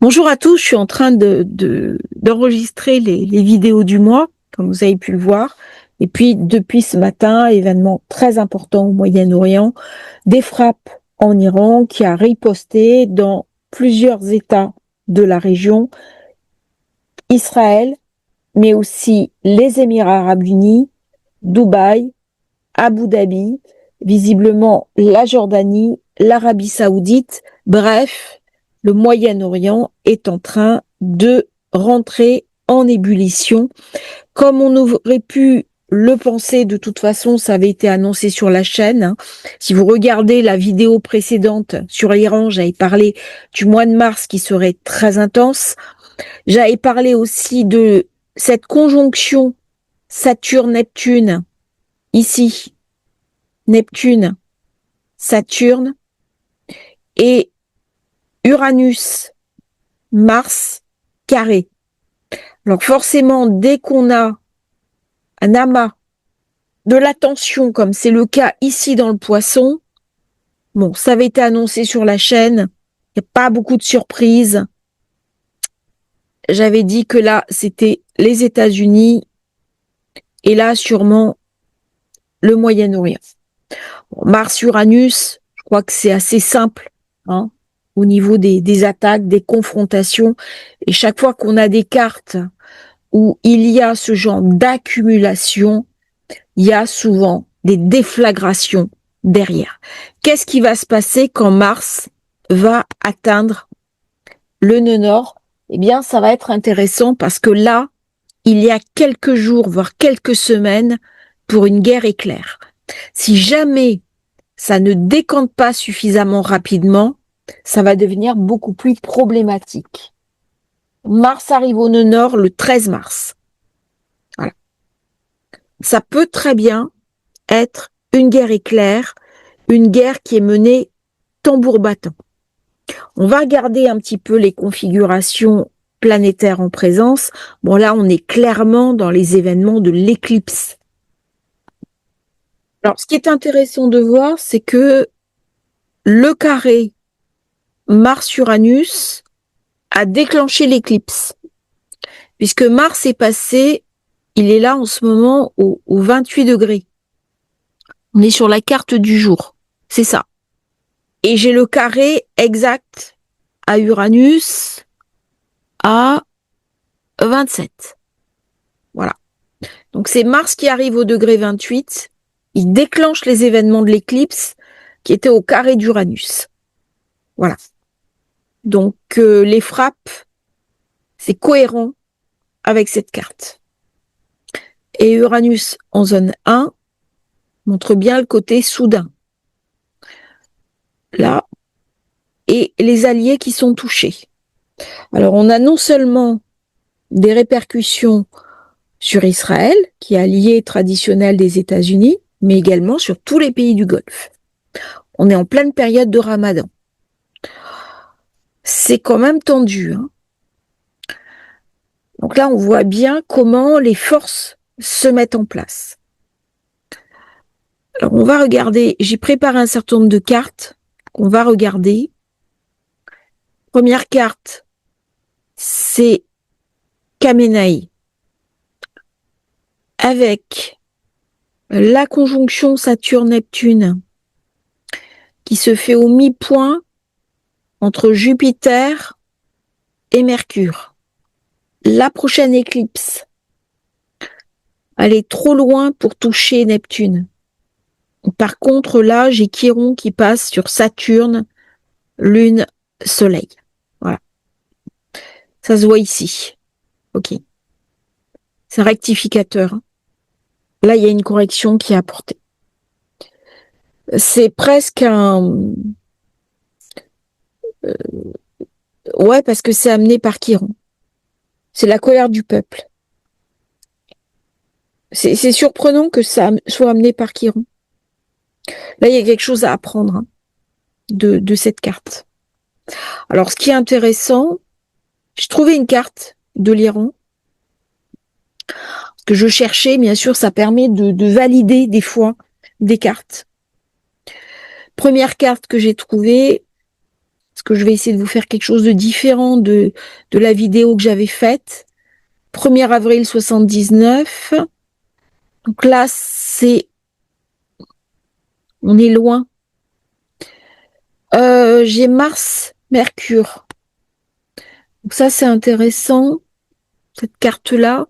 Bonjour à tous, je suis en train d'enregistrer les vidéos du mois, comme vous avez pu le voir. Et puis, depuis ce matin, événement très important au Moyen-Orient, des frappes en Iran qui a riposté dans plusieurs États de la région, Israël, mais aussi les Émirats arabes unis, Dubaï, Abu Dhabi, visiblement la Jordanie, l'Arabie saoudite, bref, le Moyen-Orient est en train de rentrer en ébullition. Comme on aurait pu le penser, de toute façon, ça avait été annoncé sur la chaîne. Si vous regardez la vidéo précédente sur l'Iran, j'avais parlé du mois de mars qui serait très intense. J'avais parlé aussi de cette conjonction Saturne-Neptune, ici, Neptune, Saturne et Uranus, Mars carré. Alors forcément, dès qu'on a un amas de la tension, comme c'est le cas ici dans le Poisson, bon, ça avait été annoncé sur la chaîne, il n'y a pas beaucoup de surprises. J'avais dit que là, c'était les États-Unis et là, sûrement, le Moyen-Orient. Bon, Mars-Uranus, je crois que c'est assez simple, hein, au niveau des attaques, des confrontations. Et chaque fois qu'on a des cartes où il y a ce genre d'accumulation, il y a souvent des déflagrations derrière. Qu'est-ce qui va se passer quand Mars va atteindre le nœud nord? Eh bien, ça va être intéressant parce que là, il y a quelques jours, voire quelques semaines, pour une guerre éclair. Si jamais ça ne décante pas suffisamment rapidement, ça va devenir beaucoup plus problématique. Mars arrive au nœud nord le 13 mars. Voilà. Ça peut très bien être une guerre éclair, une guerre qui est menée tambour battant. On va regarder un petit peu les configurations planétaires en présence. Bon, là, on est clairement dans les événements de l'éclipse. Alors, ce qui est intéressant de voir, c'est que le carré Mars-Uranus a déclenché l'éclipse. Puisque Mars est passé, il est là en ce moment au 28 degrés. On est sur la carte du jour. C'est ça. Et j'ai le carré exact à Uranus à 27. Voilà. Donc c'est Mars qui arrive au degré 28. Il déclenche les événements de l'éclipse qui étaient au carré d'Uranus. Voilà. Donc les frappes, c'est cohérent avec cette carte. Et Uranus en zone 1 montre bien le côté soudain. Là, et les alliés qui sont touchés. Alors on a non seulement des répercussions sur Israël, qui est allié traditionnel des États-Unis, mais également sur tous les pays du Golfe. On est en pleine période de Ramadan. C'est quand même tendu, hein. Donc là, on voit bien comment les forces se mettent en place. Alors on va regarder, j'ai préparé un certain nombre de cartes qu'on va regarder. Première carte, c'est Khamenei avec la conjonction Saturne-Neptune qui se fait au mi-point entre Jupiter et Mercure. La prochaine éclipse, elle est trop loin pour toucher Neptune. Par contre, là, j'ai Chiron qui passe sur Saturne, Lune, Soleil. Voilà. Ça se voit ici. Ok. C'est rectificateur. Là, il y a une correction qui est apportée. C'est presque un... Ouais, parce que c'est amené par Chiron. C'est la colère du peuple. C'est surprenant que ça soit amené par Chiron. Là, il y a quelque chose à apprendre, hein, de cette carte. Alors, ce qui est intéressant, j'ai trouvé une carte de l'Iran que je cherchais. Bien sûr, ça permet de valider des fois des cartes. Première carte que j'ai trouvée, parce que je vais essayer de vous faire quelque chose de différent de la vidéo que j'avais faite. 1er avril 79. Donc là, on est loin. J'ai Mars, Mercure. Donc ça, c'est intéressant. Cette carte-là.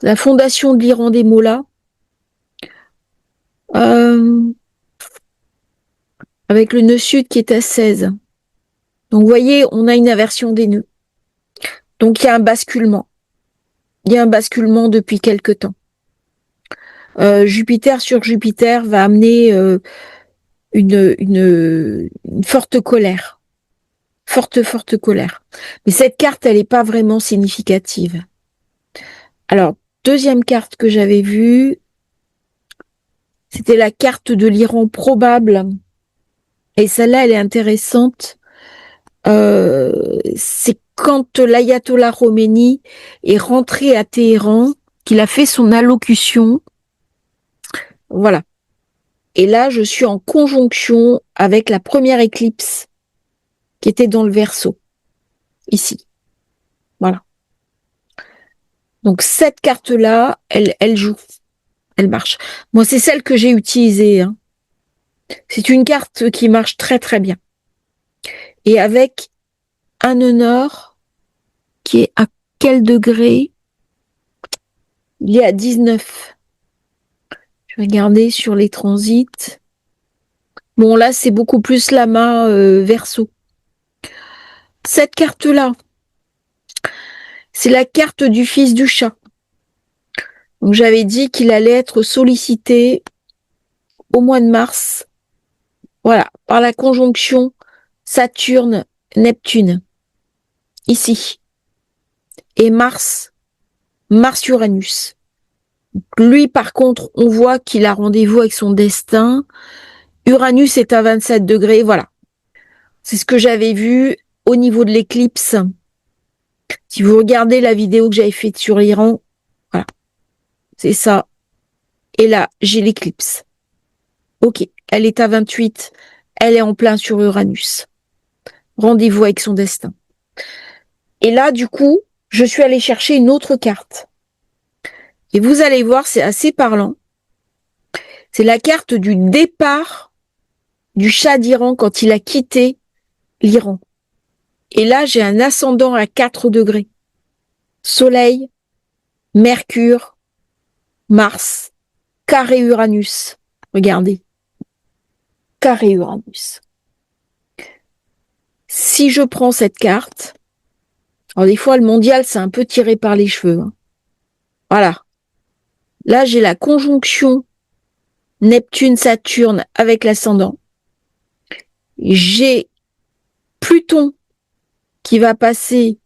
La fondation de l'Iran des Mollahs. Avec le nœud sud qui est à 16. Donc vous voyez, on a une inversion des nœuds. Donc il y a un basculement. Il y a un basculement depuis quelque temps. Jupiter sur Jupiter va amener une forte colère. Forte colère. Mais cette carte, elle n'est pas vraiment significative. Alors, deuxième carte que j'avais vue, c'était la carte de l'Iran probable. Et celle-là, elle est intéressante. C'est quand l'ayatollah Khomeini est rentré à Téhéran, qu'il a fait son allocution. Voilà. Et là, je suis en conjonction avec la première éclipse qui était dans le Verseau, ici. Voilà. Donc cette carte-là, elle joue, elle marche. Moi, c'est celle que j'ai utilisée. Hein. C'est une carte qui marche très très bien. Et avec un nœud nord qui est à quel degré? Il est à 19. Je vais regarder sur les transits. Bon, là, c'est beaucoup plus l'amas Verseau. Cette carte-là, c'est la carte du fils du chat. Donc, j'avais dit qu'il allait être sollicité au mois de mars. Voilà, par la conjonction Saturne-Neptune. Ici. Et Mars-Uranus. Lui, par contre, on voit qu'il a rendez-vous avec son destin. Uranus est à 27 degrés, voilà. C'est ce que j'avais vu au niveau de l'éclipse. Si vous regardez la vidéo que j'avais faite sur l'Iran, voilà. C'est ça. Et là, j'ai l'éclipse. Ok, elle est à 28. Elle est en plein sur Uranus. Rendez-vous avec son destin. Et là, du coup, je suis allée chercher une autre carte. Et vous allez voir, c'est assez parlant. C'est la carte du départ du Shah d'Iran quand il a quitté l'Iran. Et là, j'ai un ascendant à 4 degrés. Soleil, Mercure, Mars, carré Uranus. Regardez. Carré Uranus. Si je prends cette carte, alors des fois le mondial c'est un peu tiré par les cheveux. Hein. Voilà. Là j'ai la conjonction Neptune-Saturne avec l'ascendant. J'ai Pluton qui va passer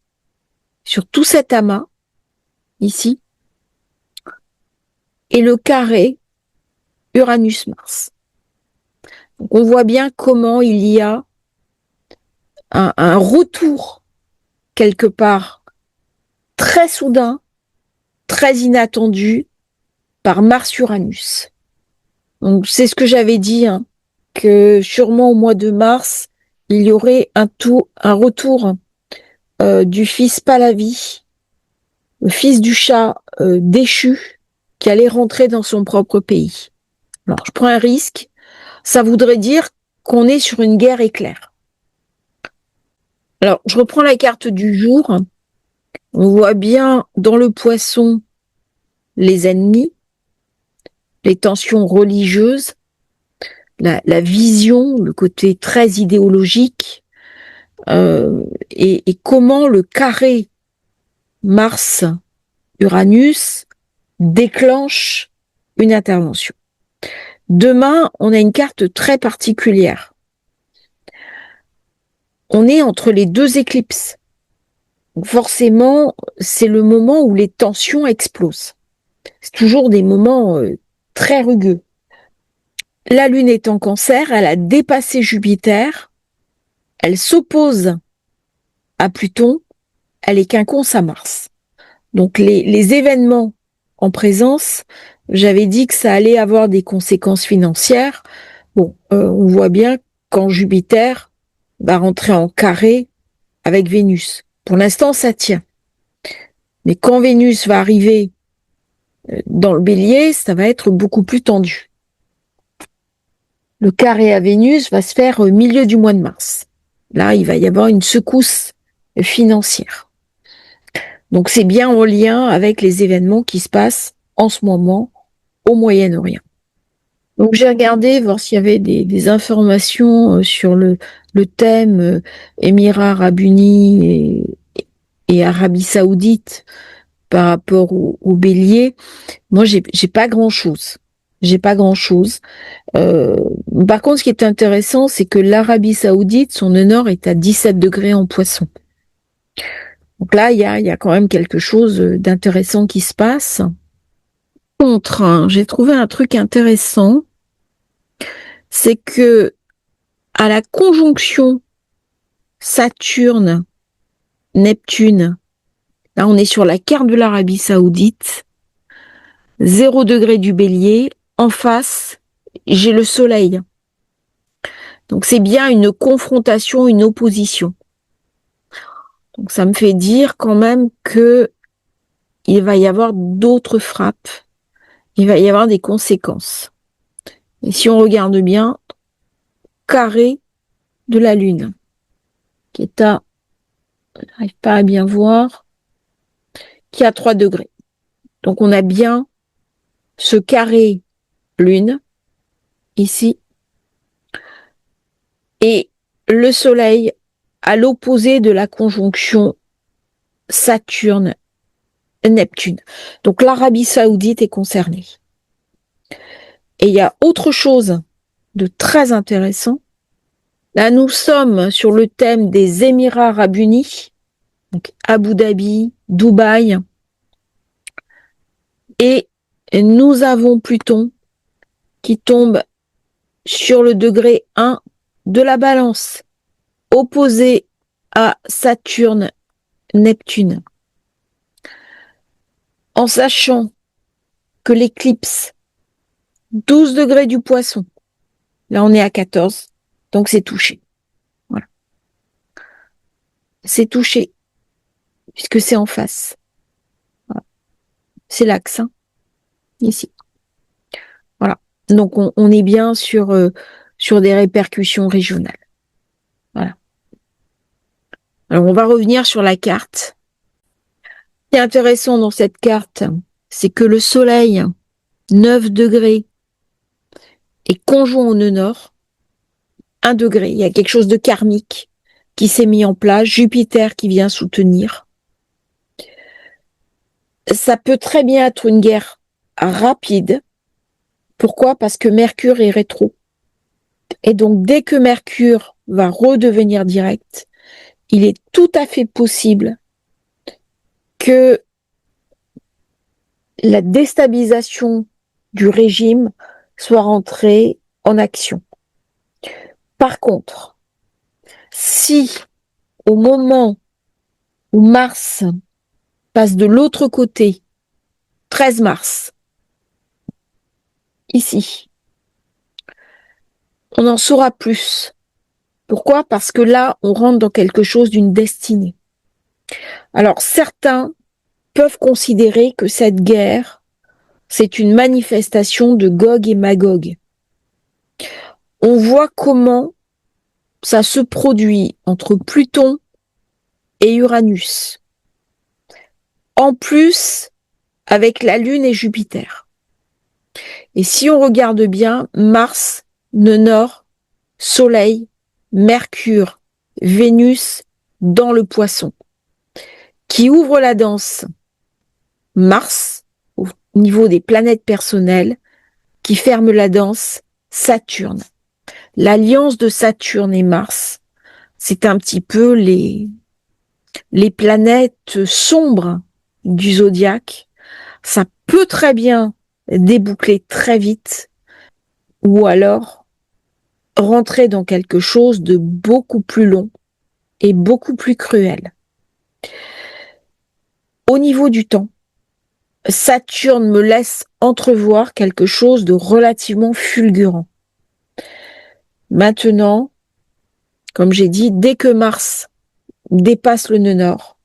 sur tout cet amas, ici, et le carré Uranus-Mars. Donc on voit bien comment il y a un retour quelque part très soudain, très inattendu par Mars-Uranus. Donc c'est ce que j'avais dit, hein, que sûrement au mois de mars, il y aurait un retour du fils Pahlavi, le fils du Shah déchu, qui allait rentrer dans son propre pays. Alors je prends un risque, ça voudrait dire qu'on est sur une guerre éclair. Alors je reprends la carte du jour, on voit bien dans le Poisson les ennemis, les tensions religieuses, la vision, le côté très idéologique, et comment le carré Mars-Uranus déclenche une intervention. Demain, on a une carte très particulière. On est entre les deux éclipses. Donc forcément, c'est le moment où les tensions explosent. C'est toujours des moments très rugueux. La Lune est en Cancer, elle a dépassé Jupiter, elle s'oppose à Pluton, elle est quinconce à Mars. Donc les événements en présence, j'avais dit que ça allait avoir des conséquences financières. Bon, on voit bien qu'en Jupiter, va rentrer en carré avec Vénus. Pour l'instant, ça tient. Mais quand Vénus va arriver dans le Bélier, ça va être beaucoup plus tendu. Le carré à Vénus va se faire au milieu du mois de mars. Là, il va y avoir une secousse financière. Donc, c'est bien en lien avec les événements qui se passent en ce moment au Moyen-Orient. Donc, j'ai regardé voir s'il y avait des informations sur le thème Émirats Arabes Unis et Arabie Saoudite par rapport au Bélier. Moi, j'ai pas grand-chose. J'ai pas grand-chose. Par contre, ce qui est intéressant, c'est que l'Arabie Saoudite, son nord est à 17 degrés en Poisson. Donc là, il y a quand même quelque chose d'intéressant qui se passe. Contre, hein, j'ai trouvé un truc intéressant, c'est que à la conjonction Saturne-Neptune, là on est sur la carte de l'Arabie Saoudite, 0 degré du Bélier, en face, j'ai le Soleil. Donc c'est bien une confrontation, une opposition. Donc ça me fait dire quand même que il va y avoir d'autres frappes, il va y avoir des conséquences. Et si on regarde bien, carré de la Lune, qui est à, je n'arrive pas à bien voir, qui est à 3 degrés. Donc on a bien ce carré Lune, ici, et le Soleil à l'opposé de la conjonction Saturne-Neptune. Donc l'Arabie Saoudite est concernée. Et il y a autre chose de très intéressant. Là, nous sommes sur le thème des Émirats Arabes Unis, donc Abu Dhabi, Dubaï, et nous avons Pluton qui tombe sur le degré 1 de la Balance, opposé à Saturne, Neptune. En sachant que l'éclipse, 12 degrés du Poisson, là on est à 14, donc c'est touché. Voilà. C'est touché, puisque c'est en face. Voilà. C'est l'axe, hein, ici. Voilà. Donc on est bien sur des répercussions régionales. Voilà. Alors on va revenir sur la carte. Ce qui est intéressant dans cette carte, c'est que le Soleil, 9 degrés, est conjoint au nœud nord, 1 degré. Il y a quelque chose de karmique qui s'est mis en place, Jupiter qui vient soutenir. Ça peut très bien être une guerre rapide. Pourquoi? Parce que Mercure est rétro. Et donc, dès que Mercure va redevenir direct, il est tout à fait possible que la déstabilisation du régime soit rentrée en action. Par contre, si au moment où Mars passe de l'autre côté, 13 mars, ici, on en saura plus. Pourquoi? Parce que là, on rentre dans quelque chose d'une destinée. Alors, certains peuvent considérer que cette guerre, c'est une manifestation de Gog et Magog. On voit comment ça se produit entre Pluton et Uranus. En plus, avec la Lune et Jupiter. Et si on regarde bien, Mars, nœud nord, Soleil, Mercure, Vénus dans le Poisson. Qui ouvre la danse? Mars, au niveau des planètes personnelles, qui ferme la danse? Saturne. L'alliance de Saturne et Mars, c'est un petit peu les planètes sombres du zodiaque. Ça peut très bien déboucler très vite ou alors rentrer dans quelque chose de beaucoup plus long et beaucoup plus cruel. Au niveau du temps, Saturne me laisse entrevoir quelque chose de relativement fulgurant. Maintenant, comme j'ai dit, dès que Mars dépasse le nœud nord,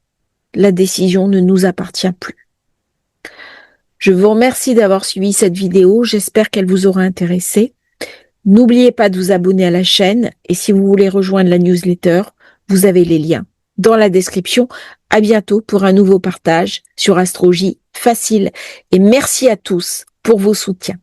la décision ne nous appartient plus. Je vous remercie d'avoir suivi cette vidéo. J'espère qu'elle vous aura intéressé. N'oubliez pas de vous abonner à la chaîne et si vous voulez rejoindre la newsletter, vous avez les liens dans la description. À bientôt pour un nouveau partage sur Astrologie facile et merci à tous pour vos soutiens.